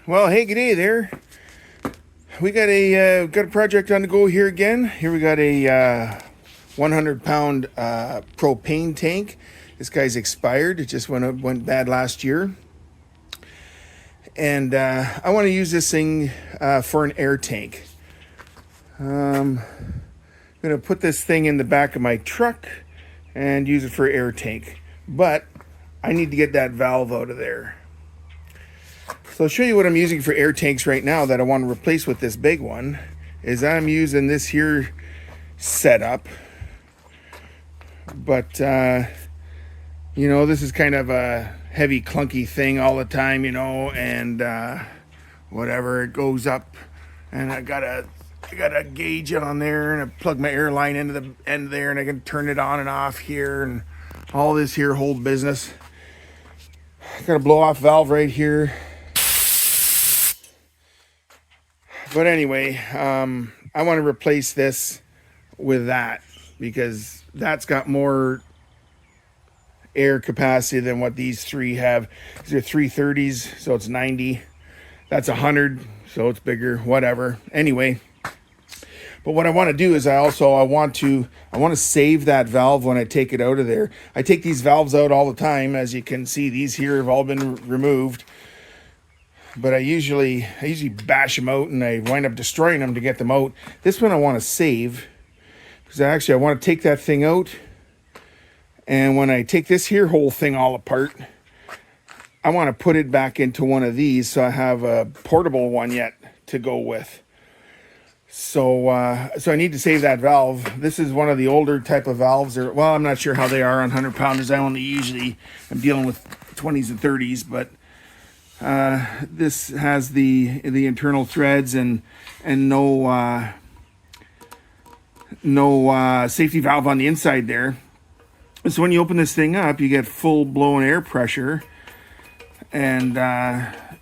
Well, hey, good day there. We got a project on the go here again. Here we got a 100-pound propane tank. This guy's expired. It just went bad last year, and I want to use this thing for an air tank. I'm gonna put this thing in the back of my truck and use it for air tank, but I need to get that valve out of there. So I'll show you what I'm using for air tanks right now that I want to replace with this big one. Is I'm using this here setup, but you know, this is kind of a heavy clunky thing all the time, you know, and whatever, it goes up, and I got a gauge on there, and I plug my air line into the end there, and I can turn it on and off here, and all this here whole business. Got a blow off valve right here. But anyway, I want to replace this with that because that's got more air capacity than what these three have. These are 330s, so it's 90. That's 100, so it's bigger, whatever. Anyway, but what I want to do is I want to save that valve when I take it out of there. I take these valves out all the time. As you can see, these here have all been removed. But I usually bash them out, and I wind up destroying them to get them out. This one I want to save because I want to take that thing out, and when I take this here whole thing all apart, I want to put it back into one of these so I have a portable one yet to go with. So I need to save that valve. This is one of the older type of valves. Well, I'm not sure how they are on 100-pounders. I'm dealing with 20s and 30s, but this has the internal threads and no safety valve on the inside there. So when you open this thing up, you get full blown air pressure, and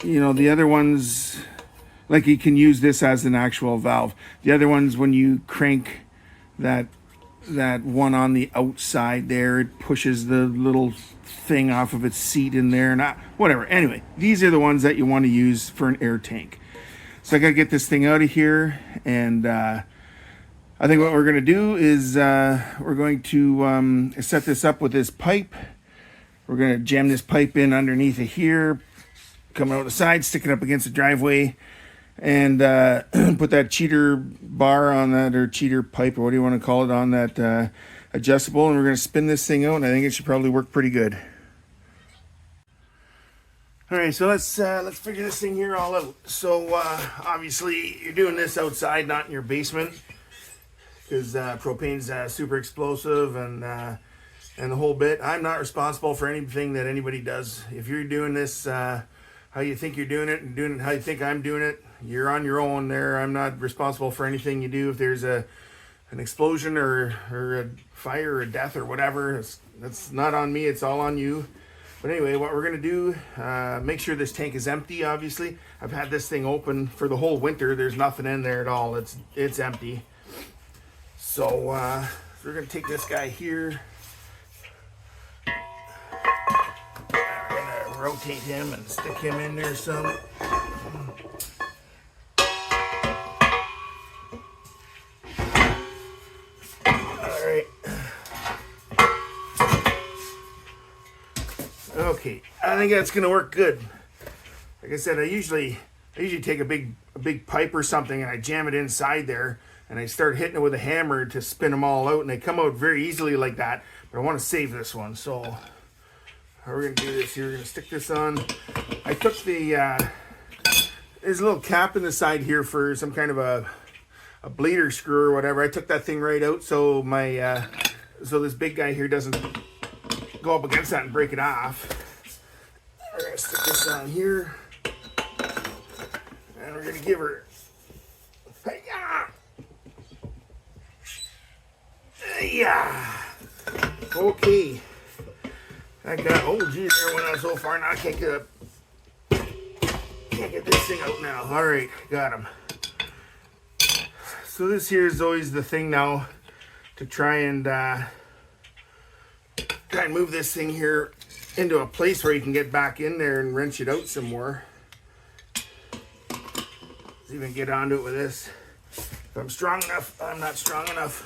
you know, the other ones, like, you can use this as an actual valve. The other ones, when you crank that one on the outside there, it pushes the little thing off of its seat in there, and whatever. Anyway, these are the ones that you want to use for an air tank. So I gotta get this thing out of here, and I think what we're gonna do is we're going to set this up with this pipe. We're gonna jam this pipe in underneath of here, coming out the side, stick it up against the driveway, and put that cheater bar on that, or cheater pipe, or what do you want to call it, on that adjustable, and we're going to spin this thing out, and I think it should probably work pretty good. All right, so let's figure this thing here all out. So obviously you're doing this outside, not in your basement, because propane's super explosive and the whole bit. I'm not responsible for anything that anybody does. If you're doing this how you think you're doing it and doing it how you think I'm doing it, you're on your own there. I'm not responsible for anything you do. If there's an explosion or a fire or a death or whatever, that's not on me. It's all on you. But anyway, what we're going to do, make sure this tank is empty, obviously. I've had this thing open for the whole winter. There's nothing in there at all. It's empty. So we're going to take this guy here. We're going to rotate him and stick him in there some. Okay, I think that's gonna work good. Like I said, I usually take a big pipe or something, and I jam it inside there, and I start hitting it with a hammer to spin them all out, and they come out very easily like that. But I want to save this one, so how we're gonna do this here? We're gonna stick this on. I took there's a little cap in the side here for some kind of a bleeder screw or whatever. I took that thing right out, so my so this big guy here doesn't go up against that and break it off. We're gonna stick this on here, and we're gonna give her. Yeah. Okay. I got. Oh geez, there went on so far now. I can't get this thing out now. All right, got him. So this here is always the thing now, to try and move this thing here into a place where you can get back in there and wrench it out some more. Let's even get onto it with this. If I'm strong enough, I'm not strong enough.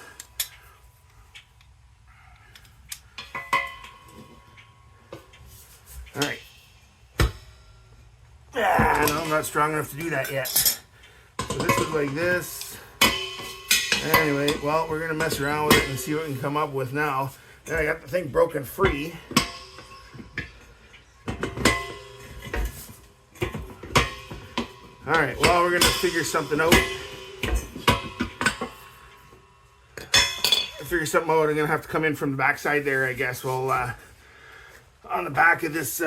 All right. Yeah, no, I'm not strong enough to do that yet. So this is like this. Anyway, well, we're gonna mess around with it and see what we can come up with now. Then I got the thing broken free. All right, well, we're gonna figure something out. I'm gonna have to come in from the backside there, I guess. Well, on the back of this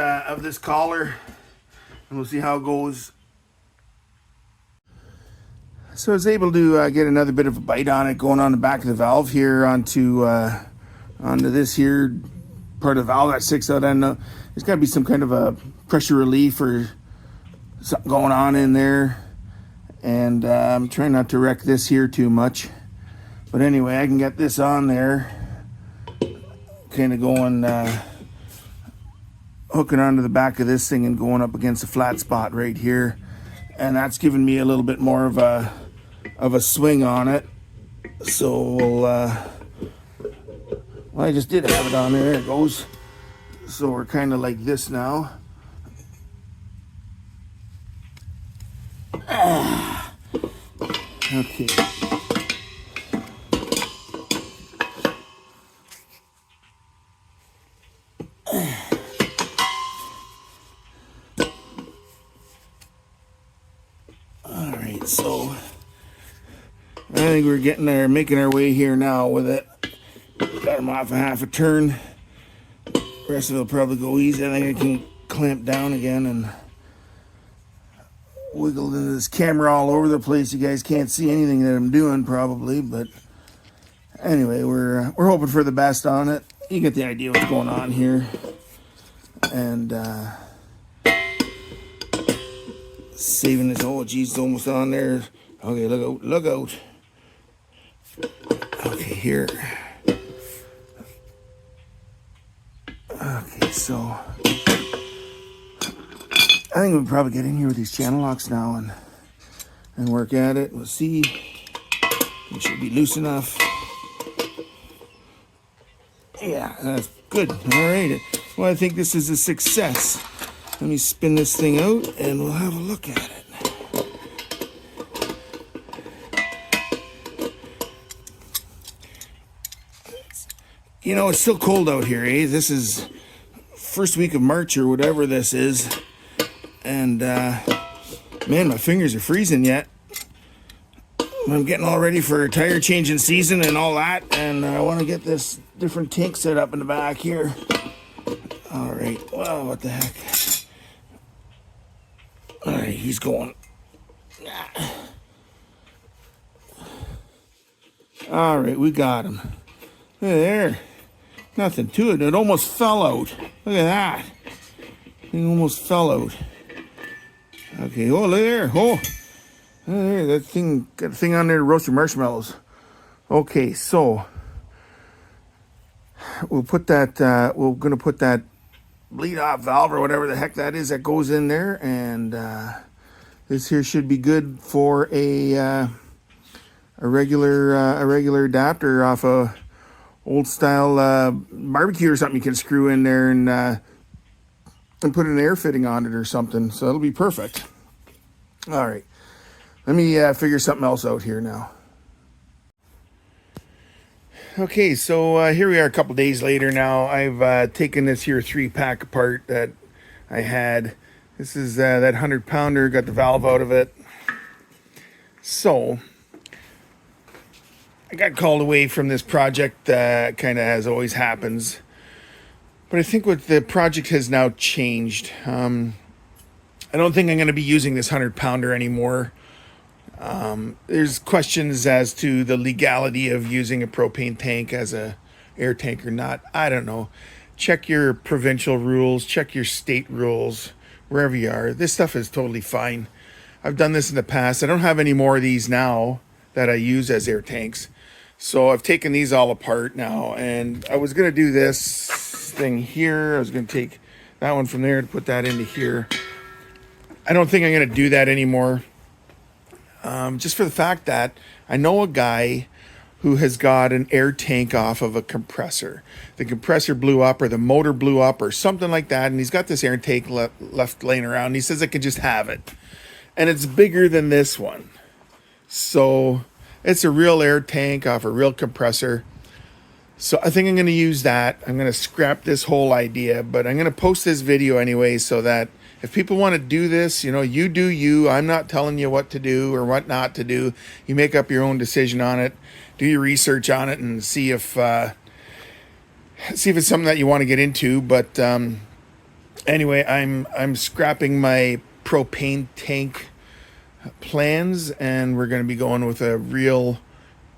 collar, and we'll see how it goes. So I was able to get another bit of a bite on it, going on the back of the valve here onto this here part of the valve that sticks out. I don't know. There's got to be some kind of a pressure relief or something going on in there, and I'm trying not to wreck this here too much. But anyway, I can get this on there, kind of going, hooking onto the back of this thing and going up against a flat spot right here, and that's giving me a little bit more of a swing on it. So we'll, well, I just did have it on there. There it goes. So we're kind of like this now. Okay. All right, so I think we're getting there, making our way here now with it. Got him off a half a turn. The rest of it will probably go easy. I think I can clamp down again and wiggle into this camera all over the place. You guys can't see anything that I'm doing probably, but anyway, we're hoping for the best on it. You get the idea what's going on here. And saving this. Oh geez, it's almost on there. Okay, look out. Okay, here. Okay, so I think we'll probably get in here with these channel locks now and work at it. We'll see. It should be loose enough. Yeah, that's good. All right. Well, I think this is a success. Let me spin this thing out and we'll have a look at it. You know, it's still cold out here, eh? This is first week of March or whatever this is. And, man, my fingers are freezing yet. I'm getting all ready for a tire changing season and all that. And I want to get this different tank set up in the back here. All right, well, what the heck. All right, he's going. All right, we got him. There. Nothing to it. It almost fell out. Look at that. It almost fell out. Okay, oh, look there. Oh, there, that thing, got a thing on there to roast your marshmallows. Okay, so we'll put that, we're going to put that bleed off valve or whatever the heck that is that goes in there, and this here should be good for a regular adapter off a old style barbecue or something. You can screw in there and put an air fitting on it or something, so it'll be perfect. All right, let me figure something else out here now. Okay, so here we are a couple days later now. I've taken this here 3-pack apart that I had. This is that 100-pounder, got the valve out of it. So I got called away from this project, kind of as always happens. But I think what the project has now changed. I don't think I'm going to be using this 100-pounder anymore. There's questions as to the legality of using a propane tank as a air tank or not. I don't know. Check your provincial rules, check your state rules, wherever you are. This stuff is totally fine. I've done this in the past. I don't have any more of these now that I use as air tanks. So I've taken these all apart now, and I was going to do this thing here. I was going to take that one from there to put that into here. I don't think I'm going to do that anymore. just for the fact that I know a guy who has got an air tank off of a compressor. The compressor blew up or the motor blew up or something like that, and he's got this air tank left laying around. He says I can just have it. And it's bigger than this one. So it's a real air tank off a real compressor. So I think I'm going to use that. I'm going to scrap this whole idea, but I'm going to post this video anyway so that if people want to do this, you do you. I'm not telling you what to do or what not to do. You make up your own decision on it. Do your research on it and see if it's something that you want to get into. But anyway, I'm scrapping my propane tank plans, and we're going to be going with a real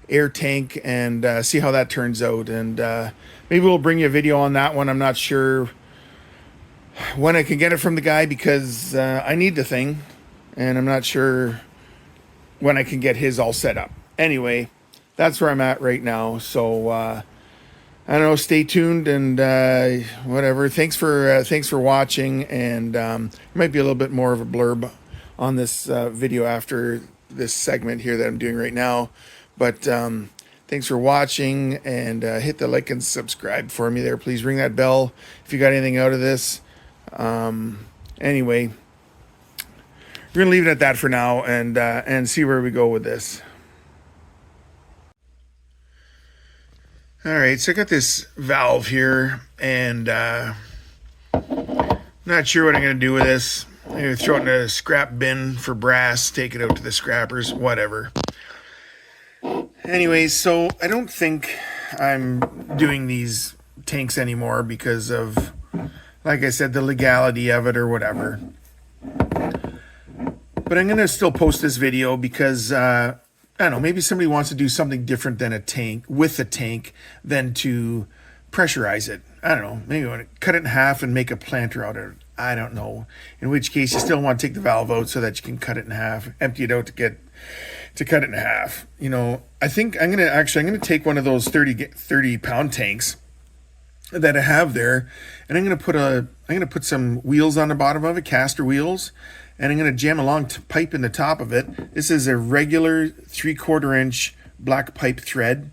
air tank and see how that turns out. And maybe we'll bring you a video on that one. I'm not sure when I can get it from the guy because I need the thing, and I'm not sure when I can get his all set up. Anyway, that's where I'm at right now. So I don't know. Stay tuned and whatever. Thanks for watching. And there might be a little bit more of a blurb on this video after this segment here that I'm doing right now. But thanks for watching, and hit the like and subscribe for me there. Please ring that bell if you got anything out of this. Anyway, we're gonna leave it at that for now, and see where we go with this. All right, so I got this valve here, and not sure what I'm going to do with this. I'm going to throw it in a scrap bin for brass, take it out to the scrappers, whatever. Anyways, so I don't think I'm doing these tanks anymore because of, like I said, the legality of it or whatever. But I'm going to still post this video because I don't know, maybe somebody wants to do something different than a tank, with a tank, than to pressurize it. I don't know, maybe you want to cut it in half and make a planter out of it. I don't know. In which case, you still want to take the valve out so that you can cut it in half, empty it out to cut it in half. I think I'm going to take one of those 30 pound tanks that I have there, and I'm going to put some wheels on the bottom of it, caster wheels, and I'm going to jam a long pipe in the top of it. This is a regular 3/4 inch black pipe thread,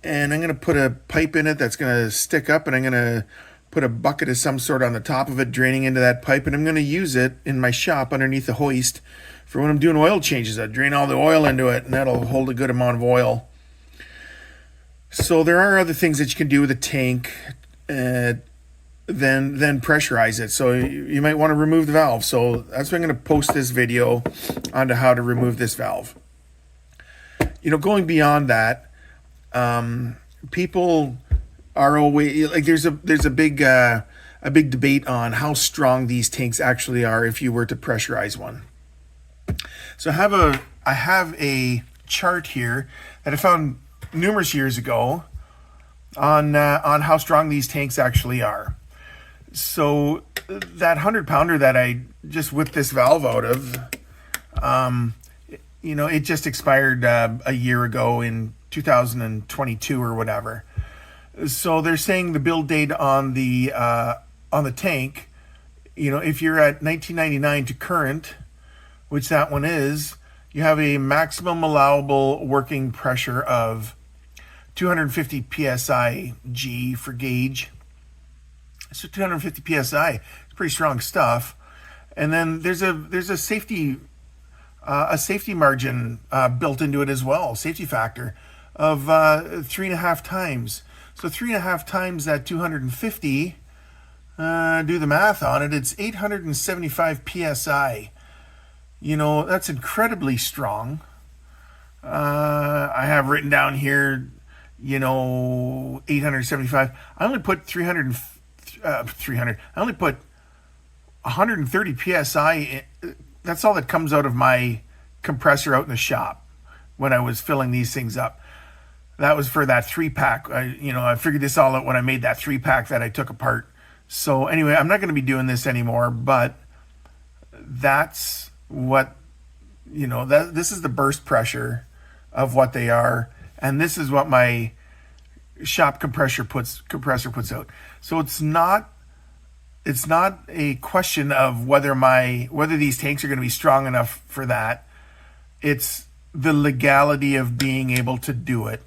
and I'm going to put a pipe in it that's going to stick up, and I'm going to put a bucket of some sort on the top of it draining into that pipe, and I'm going to use it in my shop underneath the hoist for when I'm doing oil changes. I drain all the oil into it, and that'll hold a good amount of oil. So there are other things that you can do with a tank then pressurize it. So you might want to remove the valve. So that's why I'm going to post this video onto how to remove this valve. Going beyond that, people are always like, there's a big debate on how strong these tanks actually are if you were to pressurize one. So I have a chart here that I found numerous years ago on how strong these tanks actually are. So that 100-pounder that I just whipped this valve out of, it just expired a year ago in 2022 or whatever. So they're saying the build date on the tank, if you're at 1999 to current, which that one is, you have a maximum allowable working pressure of 250 psi G for gauge. So 250 psi, it's pretty strong stuff. And then there's a safety margin built into it as well, safety factor of 3.5 times. So 3.5 times that 250, do the math on it, it's 875 psi. That's incredibly strong. I have written down here, 875. I only put 300. I only put 130 psi. That's all that comes out of my compressor out in the shop when I was filling these things up. That was for that 3-pack. I figured this all out when I made that 3-pack that I took apart. So anyway, I'm not going to be doing this anymore, but that's what, this is the burst pressure of what they are. And this is what my shop compressor puts out. So it's not a question of whether these tanks are going to be strong enough for that. it's the legality of being able to do it.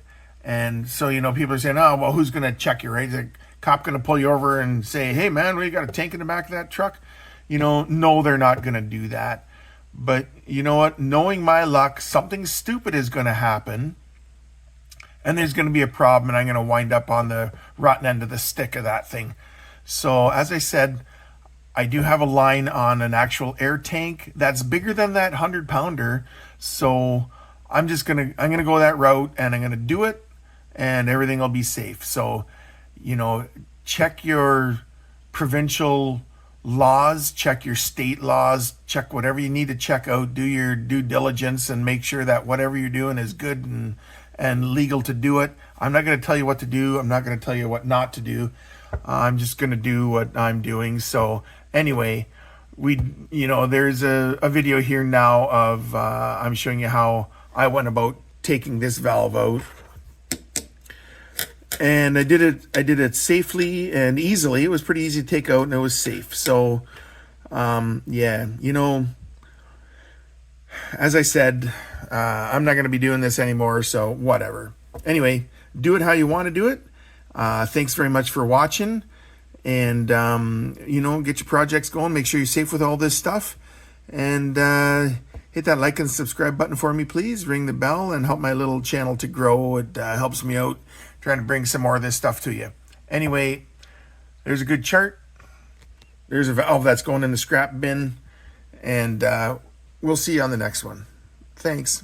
And so, people are saying, oh, well, who's going to check you, right? Is a cop going to pull you over and say, hey, man, well, you got a tank in the back of that truck? No, they're not going to do that. But you know what? Knowing my luck, something stupid is going to happen. And there's going to be a problem, and I'm going to wind up on the rotten end of the stick of that thing. So, as I said, I do have a line on an actual air tank that's bigger than that 100-pounder. So I'm gonna go that route, and I'm gonna do it, and everything will be safe. So, check your provincial laws, check your state laws, check whatever you need to check out, do your due diligence, and make sure that whatever you're doing is good and legal to do it. I'm not going to tell you what to do. I'm not going to tell you what not to do. I'm just going to do what I'm doing. So anyway, there's a video here now of I'm showing you how I went about taking this valve out. And I did it safely and easily. It was pretty easy to take out, and it was safe. So, yeah, as I said, I'm not going to be doing this anymore, so whatever. Anyway, do it how you want to do it. Thanks very much for watching. And, get your projects going. Make sure you're safe with all this stuff. And hit that like and subscribe button for me, please. Ring the bell and help my little channel to grow. It helps me out trying to bring some more of this stuff to you. Anyway, there's a good chart. There's a valve that's going in the scrap bin. And we'll see you on the next one. Thanks.